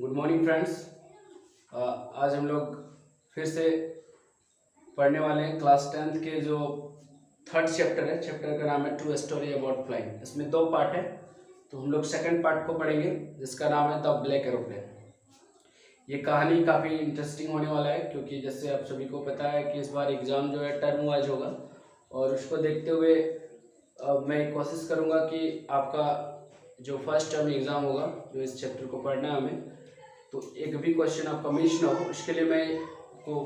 Good morning friends. आज हम लोग फिर से पढ़ने वाले हैं क्लास 10th के जो थर्ड चैप्टर है। चैप्टर का नाम है ट्रू स्टोरी अबाउट फ्लाइंग। इसमें दो पार्ट है, तो हम लोग सेकंड पार्ट को पढ़ेंगे जिसका नाम है द ब्लैक एरोप्लेन। ये कहानी काफ़ी इंटरेस्टिंग होने वाला है क्योंकि जैसे आप सभी को पता है कि इस बार एग्ज़ाम जो है टर्म वाइज होगा और उसको देखते हुए मैं कोशिश करूँगा कि आपका जो फर्स्ट टर्म एग्ज़ाम होगा जो इस चैप्टर को पढ़ना है हमें, तो एक भी क्वेश्चन आपका मिस ना हो। इसके लिए मैं को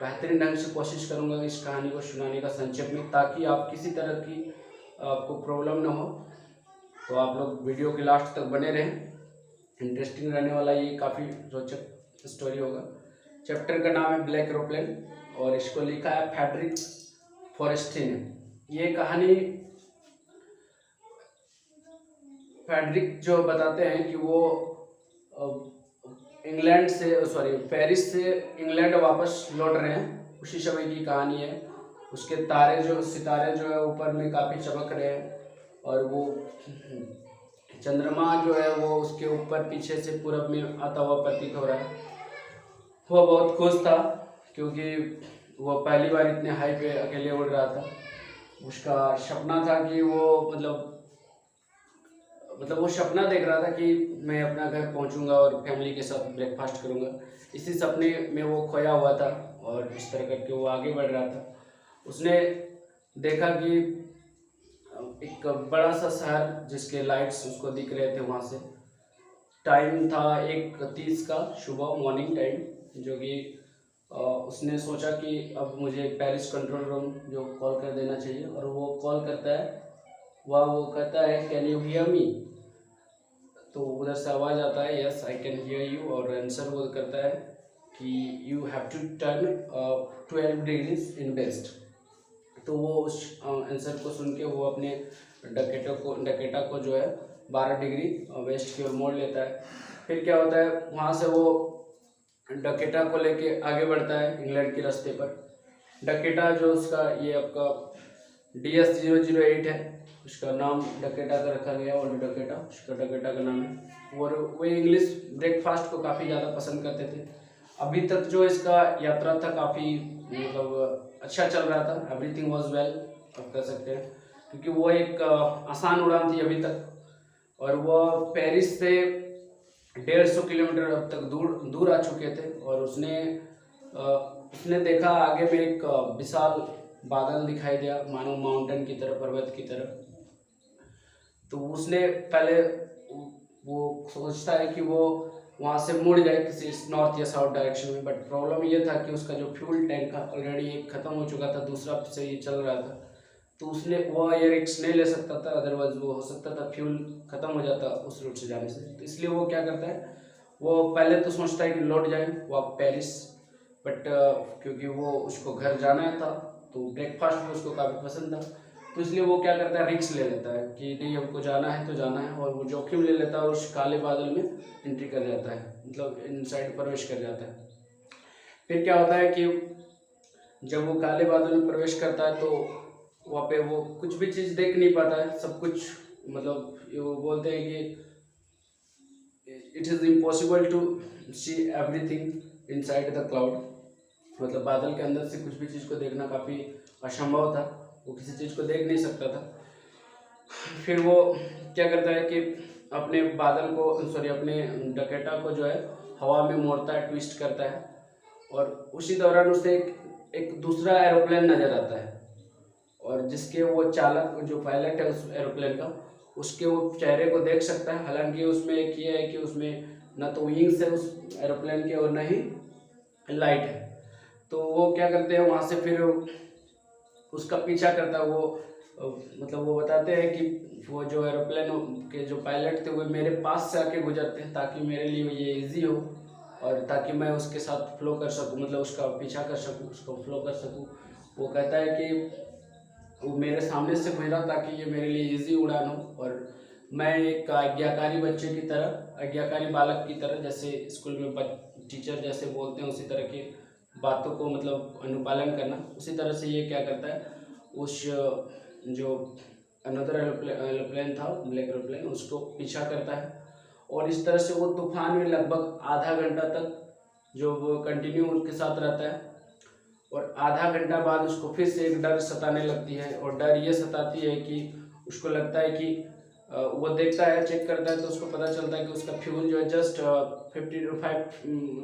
बेहतरीन ढंग से कोशिश करूंगा इस कहानी को सुनाने का संक्षेप में, ताकि आप किसी तरह की आपको प्रॉब्लम ना हो। तो आप लोग वीडियो के लास्ट तक बने रहें, इंटरेस्टिंग रहने वाला ये काफ़ी रोचक स्टोरी होगा। चैप्टर का नाम है ब्लैक एरोप्लेन और इसको लिखा है फ्रेडरिक फॉरेस्टे ने। ये कहानी फ्रेडरिक जो बताते हैं कि वो इंग्लैंड से पेरिस से इंग्लैंड वापस लौट रहे हैं, उसी समय की कहानी है। उसके सितारे जो है ऊपर में काफ़ी चमक रहे हैं और वो चंद्रमा जो है वो उसके ऊपर पीछे से पूरब में आता हुआ प्रतीत हो रहा है। वो बहुत खुश था क्योंकि वो पहली बार इतने हाई पे अकेले उड़ रहा था। उसका सपना था कि वो वो सपना देख रहा था कि मैं अपना घर पहुंचूंगा और फैमिली के साथ ब्रेकफास्ट करूंगा। इसी सपने में वो खोया हुआ था और इस तरह करके वो आगे बढ़ रहा था। उसने देखा कि एक बड़ा सा शहर जिसके लाइट्स उसको दिख रहे थे। वहाँ से टाइम था 1:30 का सुबह मॉर्निंग टाइम, जो कि उसने सोचा कि अब मुझे पेरिस कंट्रोल रूम जो कॉल कर देना चाहिए। और वो कॉल करता है, वो कहता है कैन यू हियर मी। तो उधर से आवाज़ आता है yes I can hear you, और आंसर वो करता है कि you have to turn 12 degrees in west. तो वो उस आंसर को सुन के वो अपने डकेटा को जो है 12 डिग्री वेस्ट की ओर मोड़ लेता है। फिर क्या होता है, वहाँ से वो डकेटा को लेके आगे बढ़ता है इंग्लैंड के रास्ते पर। डकेटा जो उसका ये आपका DS-008 है, उसका नाम डकेटा का रखा गया और डकेटा उसका डकेटा का नाम है। और वो इंग्लिश ब्रेकफास्ट को काफ़ी ज़्यादा पसंद करते थे। अभी तक जो इसका यात्रा था काफ़ी अच्छा चल रहा था, एवरीथिंग वाज वेल आप कह सकते हैं, क्योंकि वो एक आसान उड़ान थी अभी तक। और वो पेरिस से 150 किलोमीटर अब तक दूर आ चुके थे। और उसने देखा आगे में एक विशाल बादल दिखाई दिया, मानो माउंटेन की तरह, पर्वत की तरह। तो उसने पहले वो सोचता है कि वो वहाँ से मुड़ जाए किसी नॉर्थ या साउथ डायरेक्शन में, बट प्रॉब्लम ये था कि उसका जो फ्यूल टैंक था ऑलरेडी एक ख़त्म हो चुका था, दूसरा से ये चल रहा था। तो उसने वो ये रिस्क नहीं ले सकता था, अदरवाइज वो हो सकता था फ्यूल ख़त्म हो जाता उस रूट से जाने से। तो इसलिए वो क्या करता है, वो पहले तो सोचता है कि लौट जाए वापस पेरिस, बट क्योंकि वो उसको घर जाना था तो ब्रेकफास्ट भी उसको काफ़ी पसंद था। तो इसलिए वो क्या करता है, रिक्स ले लेता है कि नहीं हमको जाना है तो जाना है, और वो जोखिम ले लेता है और उस काले बादल में एंट्री कर जाता है, मतलब इनसाइड प्रवेश कर जाता है। फिर क्या होता है कि जब वो काले बादल में प्रवेश करता है तो वहाँ पे वो कुछ भी चीज़ देख नहीं पाता है, सब कुछ मतलब वो बोलते हैं कि it is impossible to see everything inside the cloud, मतलब बादल के अंदर से कुछ भी चीज़ को देखना काफ़ी असंभव था, वो किसी चीज़ को देख नहीं सकता था। फिर वो क्या करता है कि अपने अपने डकेटा को जो है हवा में मोड़ता है, ट्विस्ट करता है, और उसी दौरान उसे एक दूसरा एरोप्लेन नज़र आता है। और जिसके वो चालक जो पायलट है उस एरोप्लेन का, उसके वो चेहरे को देख सकता है। हालांकि उसमें एक ये है कि उसमें न तो विंग्स है उस एरोप्लेन के और न ही लाइट है। तो वो क्या करते हैं, वहाँ से फिर उसका पीछा करता है। मतलब वो बताते हैं कि वो जो एरोप्लेन के जो पायलट थे वो मेरे पास से आके गुजरते हैं ताकि मेरे लिए ये इजी हो और ताकि मैं उसके साथ फ्लो कर सकूं, मतलब उसका पीछा कर सकूं, उसको फ्लो कर सकूं। वो कहता है कि वो मेरे सामने से गुजरा ताकि ये मेरे लिए इजी उड़ान हो, और मैं एक आज्ञाकारी बच्चे की तरह, आज्ञाकारी बालक की तरह, जैसे स्कूल में टीचर जैसे बोलते हैं उसी तरह की बातों को मतलब अनुपालन करना, उसी तरह से ये क्या करता है, उस जो अनदर एरोप्लेन था ब्लैक एरोप्लेन, उसको पीछा करता है और इस तरह से वो तूफान में लगभग आधा घंटा तक जो वो कंटिन्यू उनके साथ रहता है। और आधा घंटा बाद उसको फिर से एक डर सताने लगती है, और डर ये सताती है कि उसको लगता है कि वो देखता है, चेक करता है, तो उसको पता चलता है कि उसका फ्यूल जो है जस्ट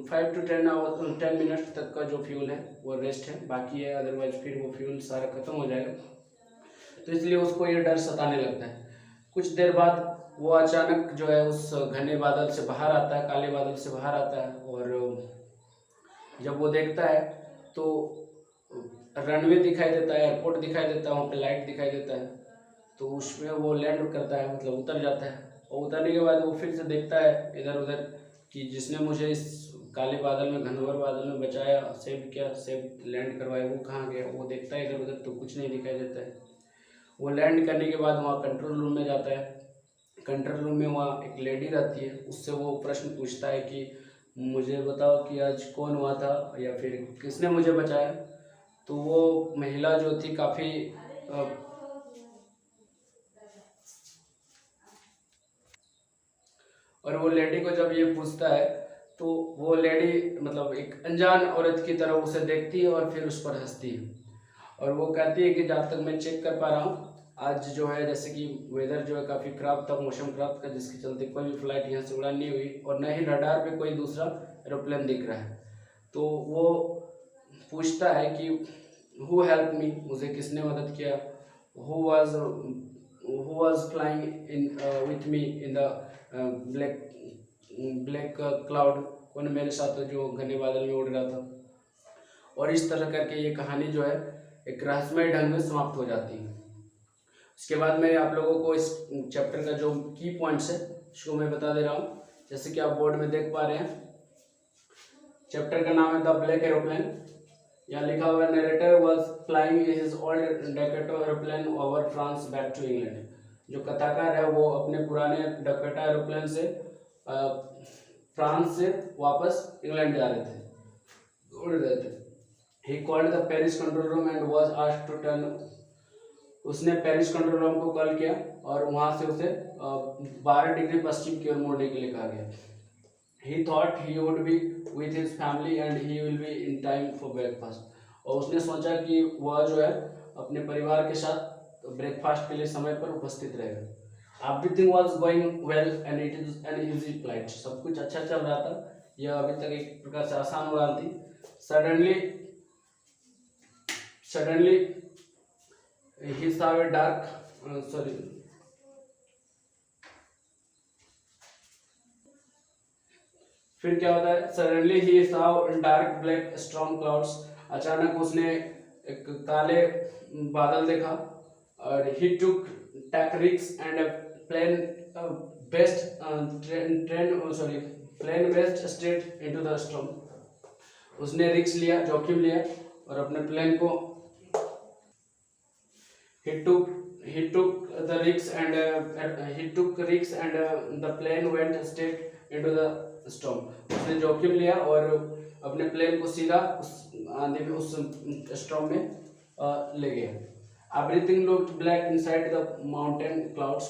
5 to 10 मिनट तक का जो फ्यूल है वो रेस्ट है, बाकी है, अदरवाइज फिर वो फ्यूल सारा खत्म हो जाएगा। तो इसलिए उसको ये डर सताने लगता है। कुछ देर बाद वो अचानक जो है उस घने बादल से बाहर आता है, काले बादल से बाहर आता है, और जब वो देखता है तो रनवे दिखाई देता है, एयरपोर्ट दिखाई देता है, वहाँ पे लाइट दिखाई देता है। तो उसमें वो लैंड करता है, मतलब उतर जाता है, और उतरने के बाद वो फिर से देखता है इधर उधर कि जिसने मुझे इस काले बादल में, घनघोर बादल में बचाया, सेव किया, सेव लैंड करवाया, वो कहाँ गया। वो देखता है इधर उधर तो कुछ नहीं दिखाई देता है। वो लैंड करने के बाद वहाँ कंट्रोल रूम में जाता है। कंट्रोल रूम में वहाँ एक लेडी रहती है, उससे वो प्रश्न पूछता है कि मुझे बताओ कि आज कौन हुआ था या फिर किसने मुझे बचाया। तो वो महिला जो थी काफ़ी और वो लेडी को जब ये पूछता है तो वो लेडी मतलब एक अनजान औरत की तरह उसे देखती है और फिर उस पर हंसती है, और वो कहती है कि जहाँ तक मैं चेक कर पा रहा हूँ आज जो है जैसे कि वेदर जो है काफ़ी ख़राब था, मौसम ख़राब था, जिसके चलते कोई भी फ्लाइट यहाँ से उड़ान नहीं हुई, और न ही रडार पे कोई दूसरा एरोप्लेन दिख रहा है। तो वो पूछता है कि हु हेल्प मी, मुझे किसने मदद किया, who was flying in with me in the black black cloud, कौन मेरे साथ जो घने बादल में उड़ रहा था। और इस तरह करके ये कहानी जो है एक रहस्यमय ढंग में समाप्त हो जाती है। उसके बाद मैं आप लोगों को इस चैप्टर का जो की पॉइंट्स है उसको मैं बता दे रहा हूँ। जैसे कि आप बोर्ड में देख पा रहे हैं, चैप्टर का नाम है द ब्लैक एरोप्लेन। यहाँ लिखा हुआ है narrator was flying his old Dakota aeroplane over France back to England. जो कथाकार है वो अपने पुराने डकैटा एरोप्लेन से फ्रांस से वापस इंग्लैंड जा रहे थे, उड़ रहे थे। He called the Paris control room and was asked to turn. उसने पेरिस कंट्रोल रूम को कॉल किया और वहां से उसे 12 डिग्री पश्चिम की ओर मोड़ने के लिए कहा गया। He thought he would be with his family and he will be in time for breakfast। और उसने सोचा कि वह जो है अपने परिवार के साथ ब्रेकफास्ट के लिए समय पर उपस्थित रहेगा। Everything was going well and it is an easy flight। सब कुछ अच्छा चल रहा था, यह अभी तक एक प्रकार से आसान उड़ान थी। Suddenly he saw a dark फिर क्या होता है, सडनली ही saw dark black storm clouds. अचानक उसने एक काले बादल देखा, और he took tactics and plane best straight into the storm. उसने रिस्क लिया, जोखिम लिया, और अपने प्लेन को he took the risks and the plane went straight into the storm। उसने जोखिम लिया और अपने प्लेन को सीधा उस आंधी में, उस स्टॉर्म में ले गया। Everything looked black inside the mountain clouds.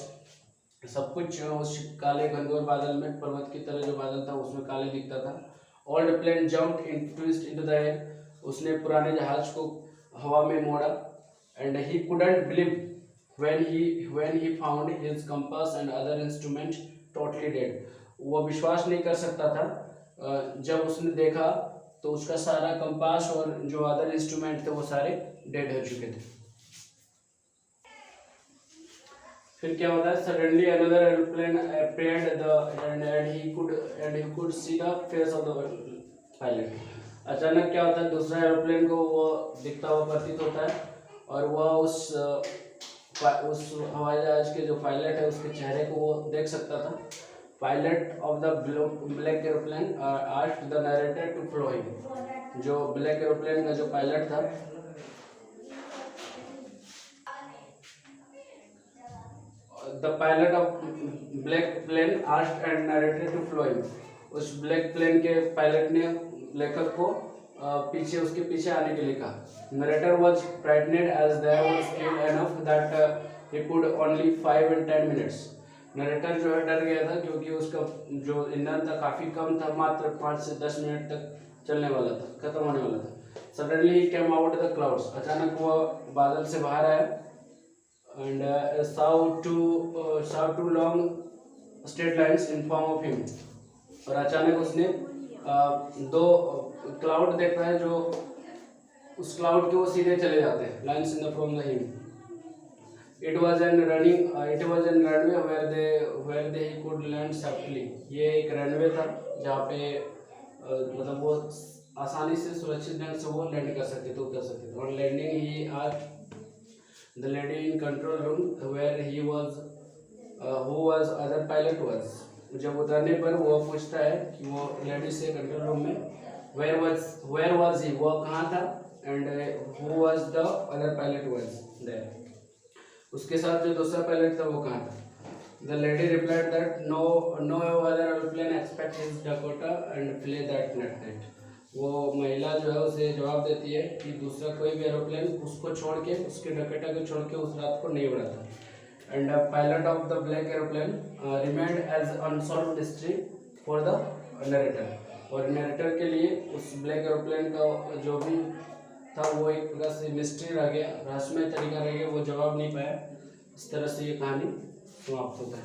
सब कुछ उस काले घनघोर बादल में, पर्वत की तरह जो बादल था उसमें काले दिखता था। Old plane jumped in twist into the air. उसने पुराने जहाज को हवा में मोड़ा। And he couldn't believe when he found his compass and other instrument totally dead। वो विश्वास नहीं कर सकता था जब उसने देखा तो उसका सारा कंपास और जो अदर इंस्ट्रूमेंट थे वो सारे डेड हो चुके थे। फिर क्या होता है, suddenly another aeroplane appeared and he could see the face of the pilot। अचानक क्या होता है, दूसरा एरोप्लेन को वो दिखता हुआ प्रतीत होता है, और वह उस हवाई जहाज के जो पायलट है उसके चेहरे को वो देख सकता था। Pilot of the black aeroplane asked the narrator to flow him. जो ब्लैक एरोप्लेन का जो पायलट था the pilot of black plane asked and narrator to flow him. उस ब्लैक प्लेन के पायलट ने लेखक को पीछे, उसके पीछे आने के लिए कहा। Narrator was frightened as there was still enough that he could only 5 and 10 minutes। Narrator जो है डर गया था, क्योंकि उसका जो ईंधन था काफ़ी कम था, मात्र 5 से 10 मिनट तक चलने वाला था, खत्म होने वाला था। Suddenly he came out the clouds, अचानक वो बादल से बाहर आया, and saw two long straight lines in form of him, और अचानक उसने दो क्लाउड देखा है जो उस क्लाउड के वो सीधे चले जाते हैं, lines in the from the him. It was an runway where they could land safely। ये एक रनवे था जहाँ पे मतलब वो आसानी से सुरक्षित ढंग से वो लैंड कर सकते थे, उतर सकते थे। On landing he asked the lady in control room where he was who was other pilot was। जब उतरने पर वो पूछता है कि वो लेडी से कंट्रोल रूम में where was he, वो कहाँ था, and who was the other pilot was there, उसके साथ जो दूसरा पायलट था वो कहाँ था। The lady replied that no other airplane expect his Dakota and fly that night। वो महिला जो है उसे जवाब देती है कि दूसरा कोई भी एरोप्लेन उसको छोड़ के, उसके डकोटा को छोड़ के उस रात को नहीं उड़ा था। And pilot of the black aeroplane remained as unsolved mystery for the narrator. और नरेटर के लिए उस ब्लैक एरोप्लेन का जो भी था वो एक प्रकार से मिस्ट्री रह गया, रहस्यमय तरीका रह गया, वो जवाब नहीं पाया। इस तरह से ये कहानी समाप्त होता है।